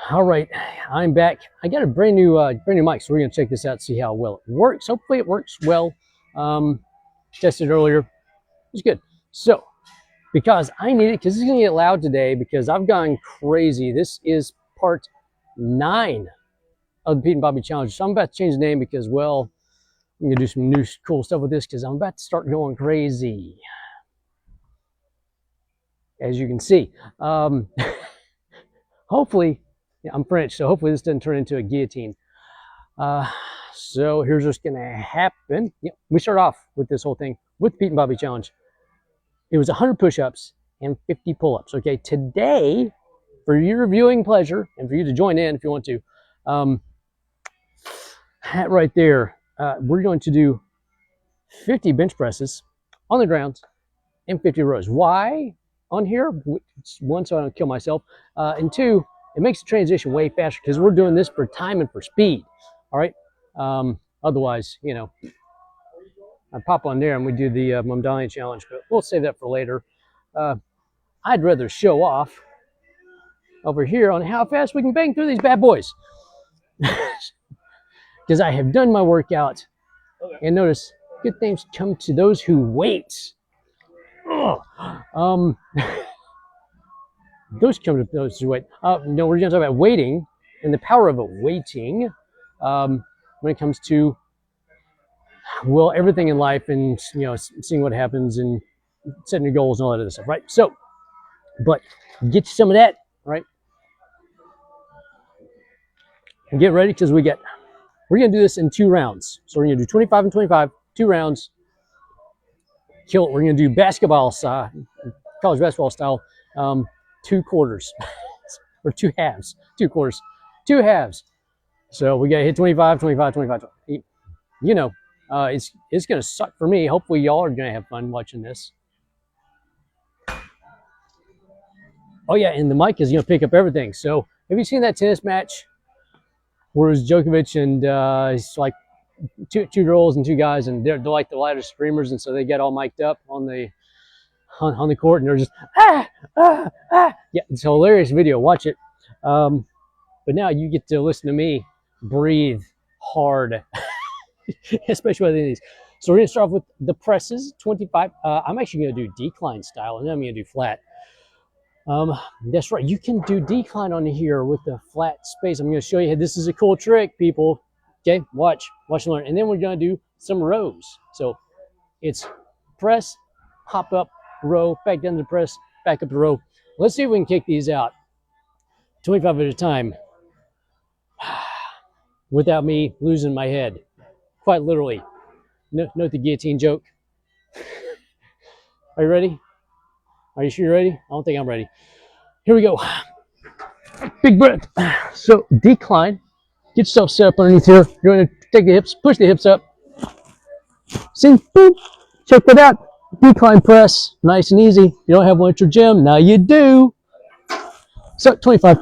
All right, I'm back. I got a brand new mic, so we're gonna check this out, see how well it works. Hopefully, it works well. Tested earlier, it's good. So, because I need it, because it's gonna get loud today, because I've gone crazy. This is part 9 of the Pete and Bobby Challenge. So I'm about to change the name because, well, I'm gonna do some new cool stuff with this because I'm about to start going crazy, as you can see. Hopefully. Yeah, I'm French, so hopefully this doesn't turn into a guillotine. So here's what's gonna happen. We start off with this whole thing with the Pete and Bobby Challenge. It was 100 push-ups and 50 pull-ups. Okay, today, for your viewing pleasure and for you to join in if you want to, right there, we're going to do 50 bench presses on the ground and 50 rows. Why on here? One, so I don't kill myself, and two, it makes the transition way faster because we're doing this for time and for speed. All right. Otherwise, you know, I pop on there and we do the Mumdalian challenge, but we'll save that for later. I'd rather show off over here on how fast we can bang through these bad boys because I have done my workout. Okay. And notice, good things come to those who wait. Those come to those who wait. No, we're going to talk about waiting and the power of waiting when it comes to, well, everything in life and, you know, seeing what happens and setting your goals and all that other stuff, right? So, but get you some of that, right? And get ready because we're going to do this in 2 rounds. So we're going to do 25 and 25, 2 rounds. Kill it. We're going to do basketball style, college basketball style, 2 quarters or 2 halves, 2 quarters, 2 halves. So we got to hit 25, 25, 25, 20. You know, it's going to suck for me. Hopefully y'all are going to have fun watching this. Oh yeah, and the mic is going to pick up everything. So have you seen that tennis match where it was Djokovic and it's like two girls and 2 guys, and they're like the loudest screamers, and so they get all mic'd up on the court, and they're just yeah, it's a hilarious video. Watch it. But now you get to listen to me breathe hard, especially with these. So we're gonna start off with the presses, 25. I'm actually gonna do decline style, and then I'm gonna do flat. That's right, you can do decline on here with the flat space. I'm gonna show you. This is a cool trick, people. Okay, watch and learn. And then we're gonna do some rows. So it's press, hop up, row, back down to the press, back up the row. Let's see if we can kick these out 25 at a time without me losing my head, quite literally. Note the guillotine joke. Are you ready? Are you sure you're ready? I don't think I'm ready. Here we go. Big breath. So decline. Get yourself set up underneath here. You're going to take the hips, push the hips up. See? Boom. Check that out. Decline press. Nice and easy. You don't have one at your gym. Now you do. So 25.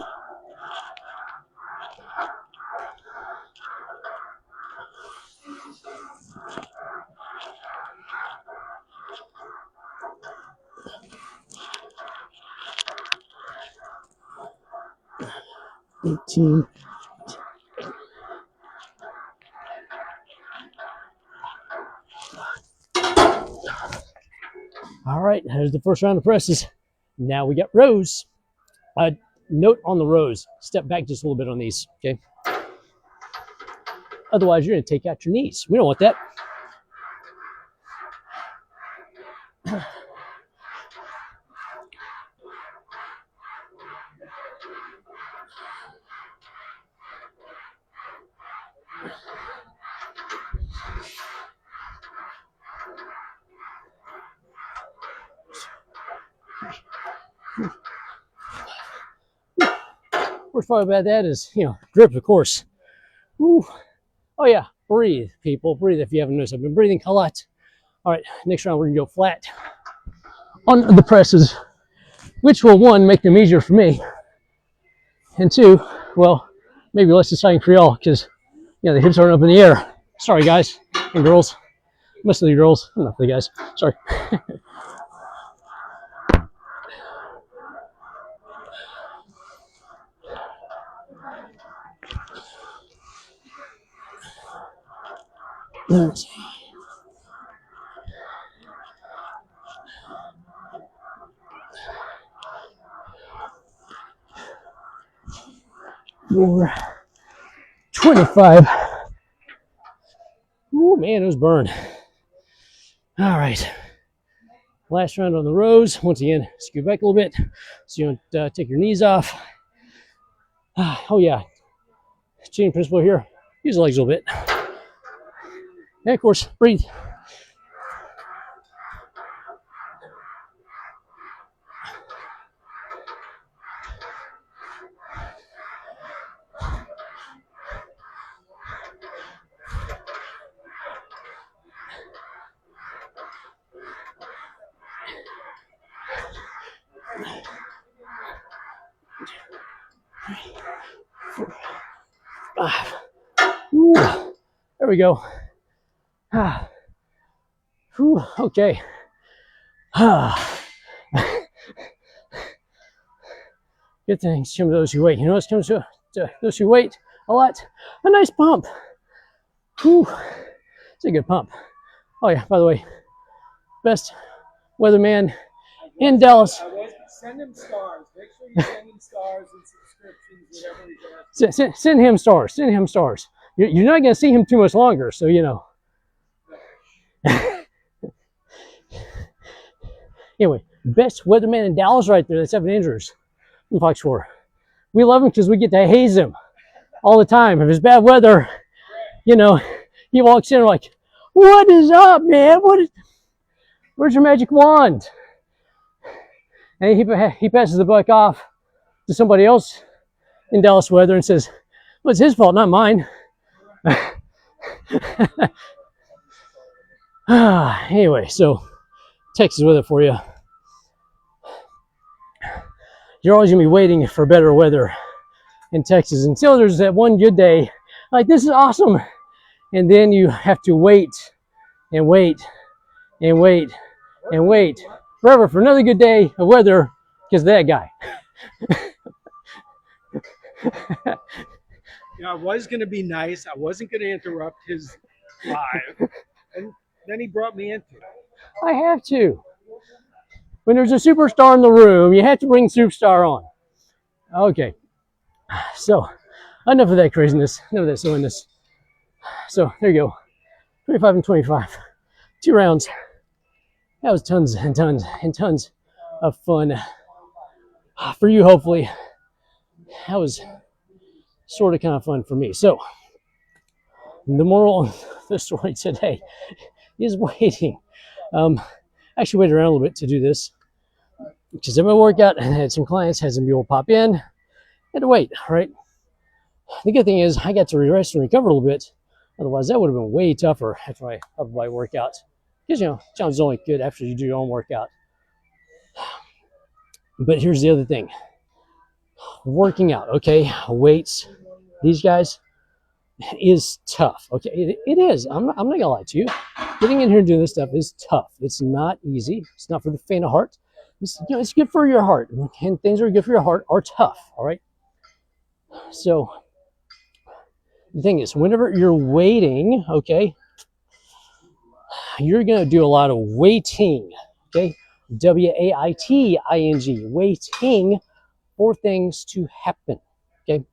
$18. All right, there's the first round of presses. Now we got rows. Note on the rows, step back just a little bit on these, okay? Otherwise, you're going to take out your knees. We don't want that. Worst part about that is, you know, grip, of course. Ooh. Oh yeah, breathe, people. Breathe if you haven't noticed. I've been breathing a lot. All right, next round we're gonna go flat on the presses, which will, 1, make them easier for me, and 2, well, maybe less exciting for y'all because, you know, the hips aren't up in the air. Sorry, guys and girls. Mostly the girls, not the guys. Sorry. 4, 25. Oh man, those burn. All right. Last round on the rows. Once again, scoot back a little bit so you don't take your knees off. Oh yeah, chain principle here. Use the legs a little bit. And of course, breathe. Ooh, there we go. Ooh, okay. Good things come to those who wait. You know what comes to those who wait a lot? A nice pump. Ooh, it's a good pump. Oh yeah, by the way, best weatherman in Dallas. Send him stars. Make sure you send him stars and subscriptions, whatever he's asking. Send him stars. Send him stars. You're not going to see him too much longer, so you know. Anyway, best weatherman in Dallas right there. That's Evan Andrews from Fox 4. We love him because we get to haze him all the time. If it's bad weather, you know, he walks in like, what is up, man? Where's your magic wand? And he passes the buck off to somebody else in Dallas weather and says, well, it's his fault, not mine. Anyway, so Texas weather for you. You're always going to be waiting for better weather in Texas until there's that one good day. Like, this is awesome. And then you have to wait and wait and wait and wait forever for another good day of weather because of that guy. You know, I was going to be nice. I wasn't going to interrupt his live. And then he brought me into it. I have to. When there's a superstar in the room, you have to bring superstar on. Okay. So, enough of that craziness. Enough of that silliness. So, there you go. 25 and 25. 2 rounds. That was tons and tons and tons of fun. For you, hopefully. That was sort of kind of fun for me. So, the moral of the story today is waiting. I actually waited around a little bit to do this because in my workout, I had some clients, had some people pop in, had to wait, right? The good thing is I got to rest and recover a little bit. Otherwise, that would have been way tougher after my upper body workout. Because, you know, challenge is only good after you do your own workout. But here's the other thing. Working out, okay, weights, these guys, is tough, okay? It is. I'm not going to lie to you. Getting in here and doing this stuff is tough. It's not easy. It's not for the faint of heart. It's good for your heart. And things that are good for your heart are tough, all right? So, the thing is, whenever you're waiting, okay, you're going to do a lot of waiting, okay? W-A-I-T-I-N-G, waiting for things to happen, okay?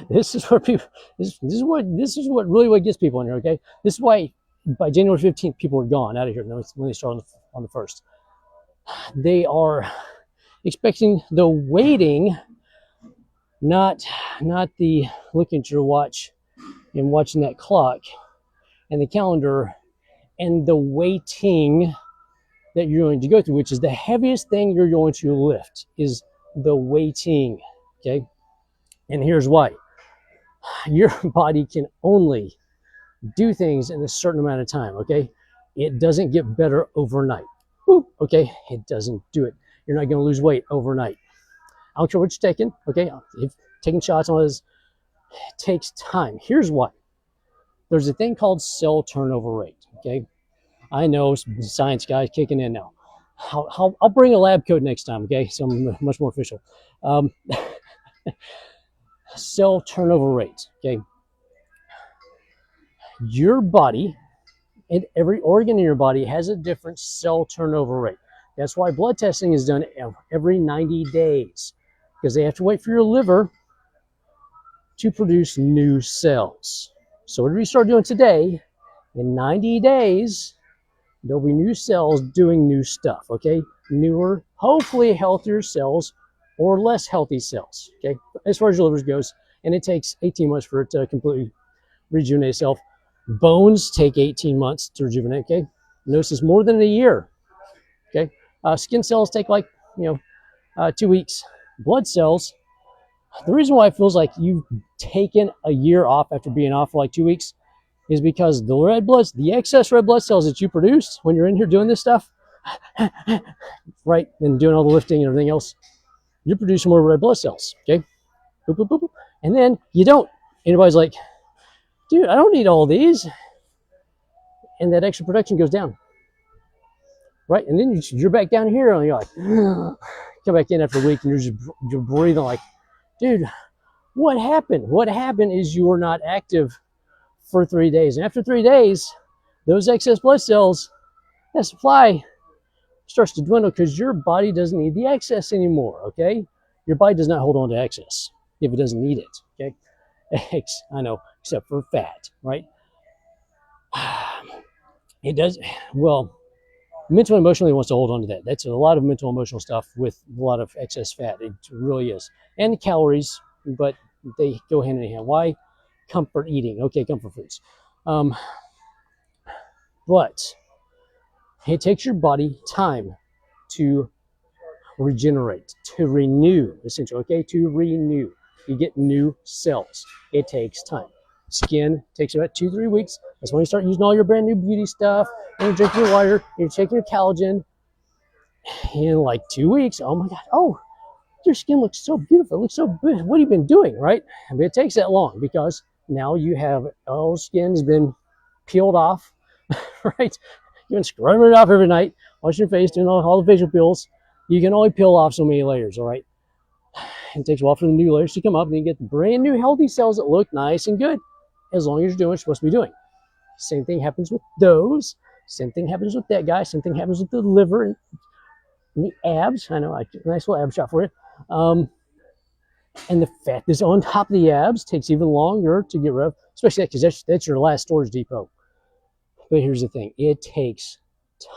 This is what really gets people in here, okay? This is why by January 15th, people are gone out of here when they start on the 1st. They are expecting the waiting, not the looking at your watch and watching that clock and the calendar and the waiting that you're going to go through, which is the heaviest thing you're going to lift, is the waiting, okay? And here's why. Your body can only do things in a certain amount of time, okay? It doesn't get better overnight. Ooh, okay, it doesn't do it. You're not going to lose weight overnight. I don't care what you're taking, okay? If taking shots on this, it takes time. Here's why. There's a thing called cell turnover rate, okay? I know science guys kicking in now. I'll bring a lab coat next time, okay? So I'm much more official. Cell turnover rate, okay? your body and every organ in your body has a different cell turnover rate. That's why blood testing is done every 90 days, because they have to wait for your liver to produce new cells. So what do we start doing today? In 90 days, there'll be new cells doing new stuff, okay? Newer, hopefully healthier cells or less healthy cells, okay? As far as your liver goes, and it takes 18 months for it to completely rejuvenate itself. Bones take 18 months to rejuvenate, okay? Notice it's more than a year, okay? Skin cells take like, 2 weeks. Blood cells, the reason why it feels like you've taken a year off after being off for like 2 weeks is because the excess red blood cells that you produce when you're in here doing this stuff, right, and doing all the lifting and everything else, you're producing more red blood cells, okay? Boop, boop, boop, boop. And then you don't. Anybody's like, dude, I don't need all these. And that extra production goes down, right? And then you're back down here and you're like, come back in after a week and you're breathing like, dude, what happened? What happened is you were not active for 3 days. And after 3 days, those excess blood cells, that supply starts to dwindle because your body doesn't need the excess anymore, okay? Your body does not hold on to excess if it doesn't need it, okay? I know, except for fat, right? It does, well, mental and emotionally wants to hold on to that. That's a lot of mental and emotional stuff with a lot of excess fat. It really is. And calories, but they go hand in hand. Why? Comfort eating. Okay, comfort foods. But it takes your body time to regenerate, to renew, essentially, okay? To renew. You get new cells. It takes time. Skin takes about 2-3 weeks. That's when you start using all your brand new beauty stuff, and you're drinking your water, and you're taking your collagen. In like 2 weeks, oh my God, oh, your skin looks so beautiful. It looks so good. What have you been doing, right? I mean, it takes that long because now you have all skin's been peeled off, right? You've been scrubbing it off every night, washing your face, doing all the facial peels. You can only peel off so many layers, all right? It takes a while for the new layers to come up, and you get brand new healthy cells that look nice and good as long as you're doing what you're supposed to be doing. Same thing happens with those. Same thing happens with that guy. Same thing happens with the liver and the abs. I know, nice little ab shot for you. And the fat that's on top of the abs takes even longer to get rid of, especially because that's your last storage depot. But here's the thing, it takes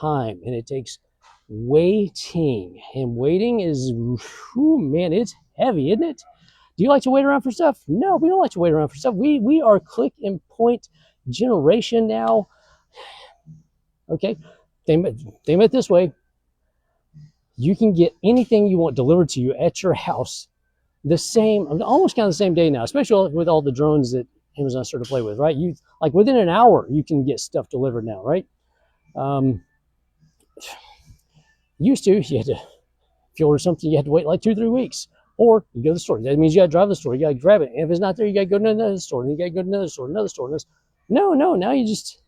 time and it takes waiting. And waiting is, whew, man, it's heavy, isn't it? Do you like to wait around for stuff? No, we don't like to wait around for stuff. We are click and point generation now. Okay, think about it this way. You can get anything you want delivered to you at your house the same, almost kind of the same day now, especially with all the drones that Amazon started to play with, right? You like within an hour, you can get stuff delivered now, right? Used to, you had to, if you order something, you had to wait like 2-3 weeks, or you go to the store. That means you got to drive to the store, you got to grab it. And if it's not there, you got to go to another store, and you got to go to another store, another store. No, now you just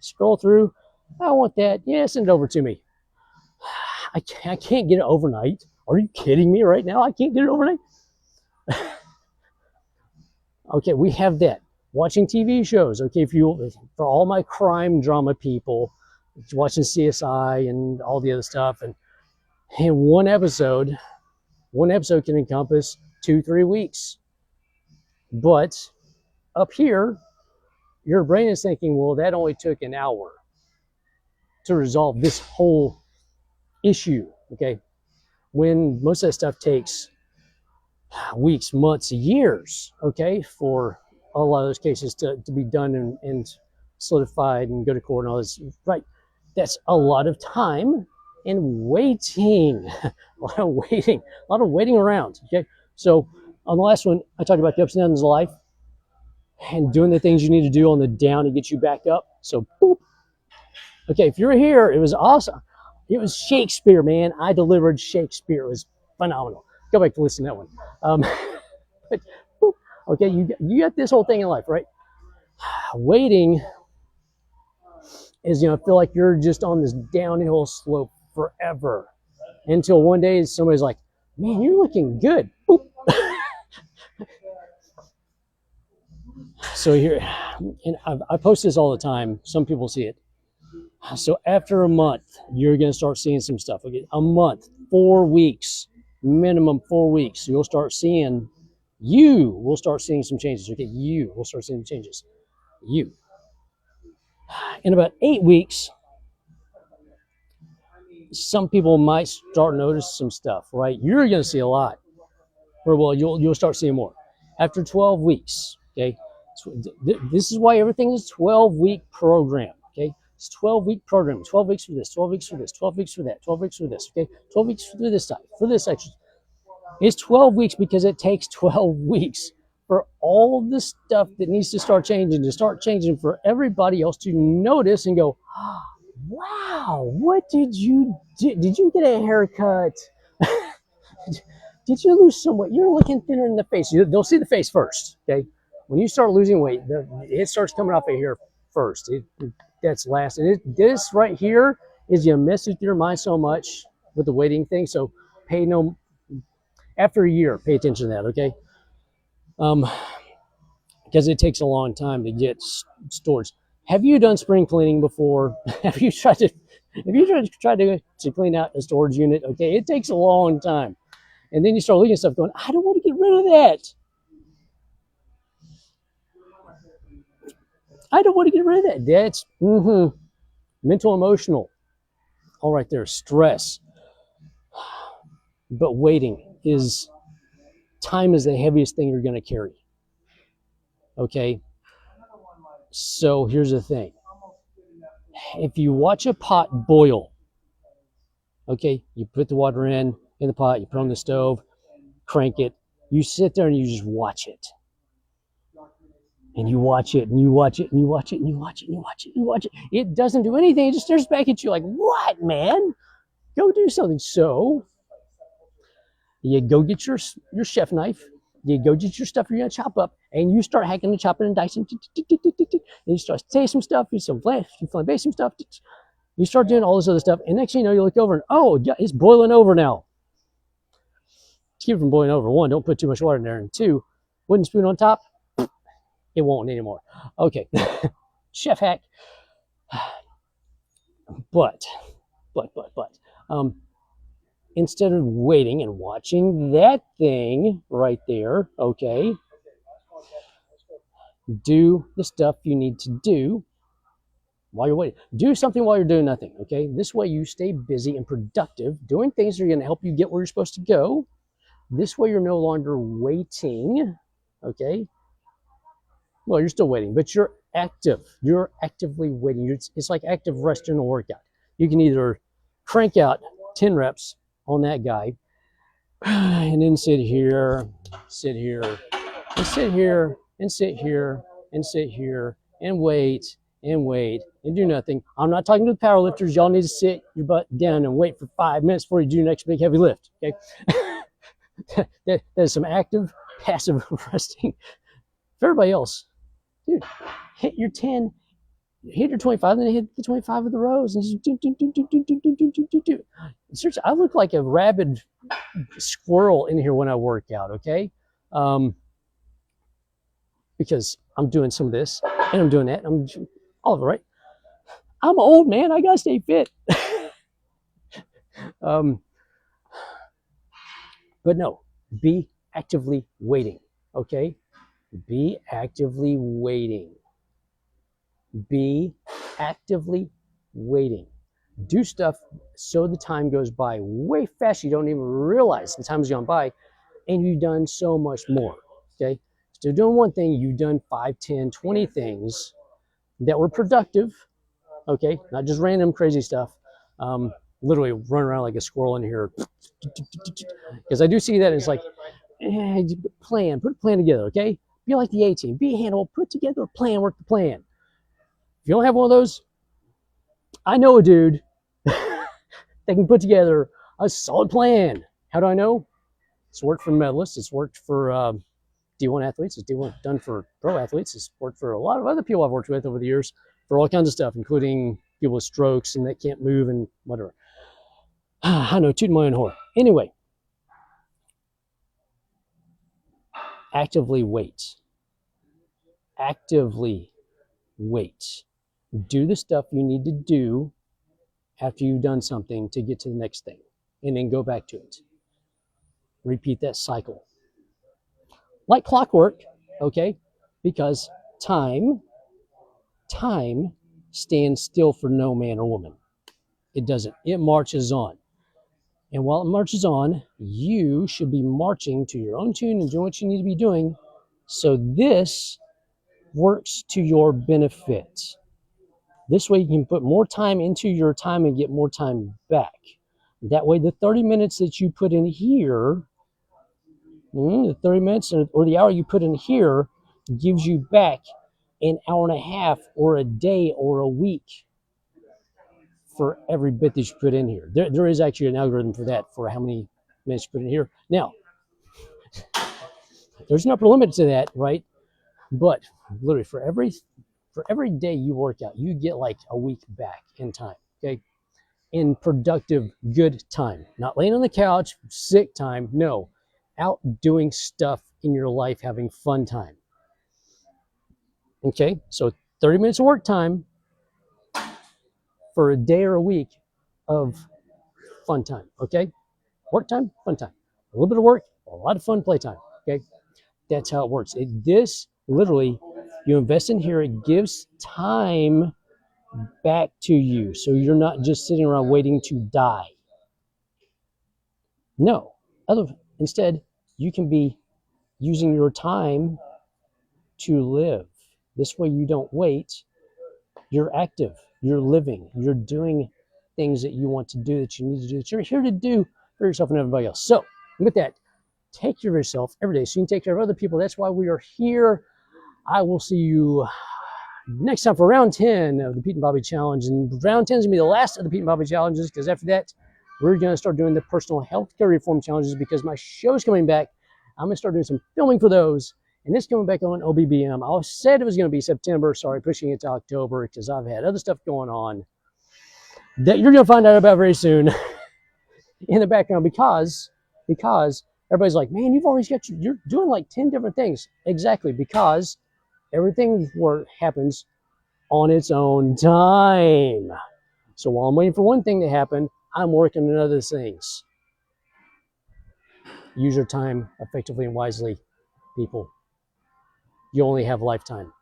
scroll through. I want that. Yeah, send it over to me. I can't get it overnight. Are you kidding me right now? I can't get it overnight. Okay, we have that. Watching TV shows. Okay, for all my crime drama people, watching CSI and all the other stuff, and one episode can encompass 2-3 weeks. But up here, your brain is thinking, well, that only took an hour to resolve this whole issue. Okay, when most of that stuff takes weeks, months, years, okay, for a lot of those cases to be done and solidified and go to court and all this, right? That's a lot of time and waiting, a lot of waiting around, okay? So on the last one, I talked about the ups and downs of life and doing the things you need to do on the down to get you back up. So boop. Okay, if you're here, it was awesome. It was Shakespeare, man. I delivered Shakespeare. It was phenomenal. Go back to listen to that one. But, okay, you got this whole thing in life, right? Waiting is, feel like you're just on this downhill slope forever until one day somebody's like, man, you're looking good. Boop. So here, and I post this all the time. Some people see it. So after a month, you're going to start seeing some stuff. Okay, a month, 4 weeks, minimum 4 weeks. You'll start seeing. You will start seeing some changes. Okay, you will start seeing changes. You. In about 8 weeks, some people might start notice some stuff. Right, you're going to see a lot. Or well, you'll start seeing more after 12 weeks. Okay, so this is why everything is 12-week program. Okay, it's 12-week program. 12 weeks for this, 12 weeks for this, 12 weeks for that, 12 weeks for this. Okay, 12 weeks for this type, for this exercise. It's 12 weeks because it takes 12 weeks for all the stuff that needs to start changing for everybody else to notice and go, oh, wow, what did you do? Did you get a haircut? Did you lose some weight? You're looking thinner in the face. They'll see the face first. Okay, when you start losing weight, it starts coming off of here first. That's last. And this right here is you mess with your mind so much with the waiting thing. So pay no. After a year, pay attention to that. Okay, because it takes a long time to get stores. Have you done spring cleaning before? Have you tried to clean out a storage unit? Okay, it takes a long time. And then you start looking at stuff going, I don't want to get rid of that. I don't want to get rid of that. That's mental, emotional. All right, there's stress. But waiting is, time is the heaviest thing you're going to carry. Okay? So here's the thing. If you watch a pot boil, okay, you put the water in the pot, you put it on the stove, crank it, you sit there and you just watch it. And you watch it, and you watch it, and you watch it, and you watch it, and you watch it, and you watch it. It doesn't do anything. It just stares back at you like, what, man? Go do something. So you go get your chef knife. You go get your stuff you're going to chop up, and you start hacking and chopping and dicing. And you start saying some stuff. You flambe some stuff. You start doing all this other stuff. And next thing you know, you look over, and oh, it's boiling over now. To keep it from boiling over, one, don't put too much water in there. And two, wooden spoon on top, it won't anymore. Okay, chef hack. But, instead of waiting and watching that thing right there, okay, do the stuff you need to do while you're waiting. Do something while you're doing nothing, okay? This way you stay busy and productive, doing things that are going to help you get where you're supposed to go. This way you're no longer waiting, okay? Well, you're still waiting, but you're active. You're actively waiting. It's like active rest during a workout. You can either crank out 10 reps on that guy and then sit here, and sit here, and sit here, and sit here, and wait, and do nothing. I'm not talking to the power lifters. Y'all need to sit your butt down and wait for 5 minutes before you do your next big heavy lift, okay? that is some active, passive resting. For everybody else, dude, hit your 10, hit your 25, then hit the 25 of the rows, and just do. Seriously, I look like a rabid squirrel in here when I work out, okay? Because I'm doing some of this, and I'm doing that, I'm all of it, right? I'm old, man. I gotta stay fit. But no, be actively waiting, okay? Be actively waiting. Be actively waiting. Do stuff so the time goes by way fast. You don't even realize the time's gone by, and you've done so much more, okay? So doing one thing, you've done 5, 10, 20 things that were productive, okay? Not just random crazy stuff. Literally run around like a squirrel in here. Because I do see that, and it's like, put a plan together, okay? Be like the A-team. Be a handle. Put together a plan. Work the plan. If you don't have one of those, I know a dude that can put together a solid plan. How do I know? It's worked for medalists. It's worked for D1 athletes. It's done for pro athletes. It's worked for a lot of other people I've worked with over the years for all kinds of stuff, including people with strokes and that can't move and whatever. I know, tooting my own horn. Anyway, actively wait. actively wait. Do the stuff you need to do after you've done something to get to the next thing, and then go back to it. Repeat that cycle. Like clockwork, okay? Because time, time stands still for no man or woman. It doesn't. It marches on. And while it marches on, you should be marching to your own tune and doing what you need to be doing. So this works to your benefit. This way you can put more time into your time and get more time back. That way the 30 minutes that you put in here, the 30 minutes or the hour you put in here gives you back an hour and a half or a day or a week for every bit that you put in here. There is actually an algorithm for that, for how many minutes you put in here. Now, there's an upper limit to that, right? But literally for every day you work out, you get like a week back in time, okay? In productive, good time. Not laying on the couch, sick time. No, out doing stuff in your life, having fun time. Okay, so 30 minutes of work time for a day or a week of fun time. Okay, work time, fun time. A little bit of work, a lot of fun playtime. Okay, that's how it works. This literally, you invest in here, it gives time back to you. So you're not just sitting around waiting to die. No, instead, you can be using your time to live. This way you don't wait. You're active, you're living, you're doing things that you want to do, that you need to do, that you're here to do for yourself and everybody else. So with that, take care of yourself every day so you can take care of other people. That's why we are here. I will see you next time for round 10 of the Pete and Bobby Challenge. And round 10 is going to be the last of the Pete and Bobby Challenges, because after that, we're going to start doing the personal health care reform challenges, because my show's coming back. I'm going to start doing some filming for those. And it's coming back on OBBM. I said it was going to be September. Sorry, pushing it to October because I've had other stuff going on that you're going to find out about very soon in the background, because everybody's like, man, you've always got, you're doing like 10 different things. Exactly, because everything happens on its own time. So while I'm waiting for one thing to happen, I'm working on other things. Use your time effectively and wisely, people. You only have a lifetime.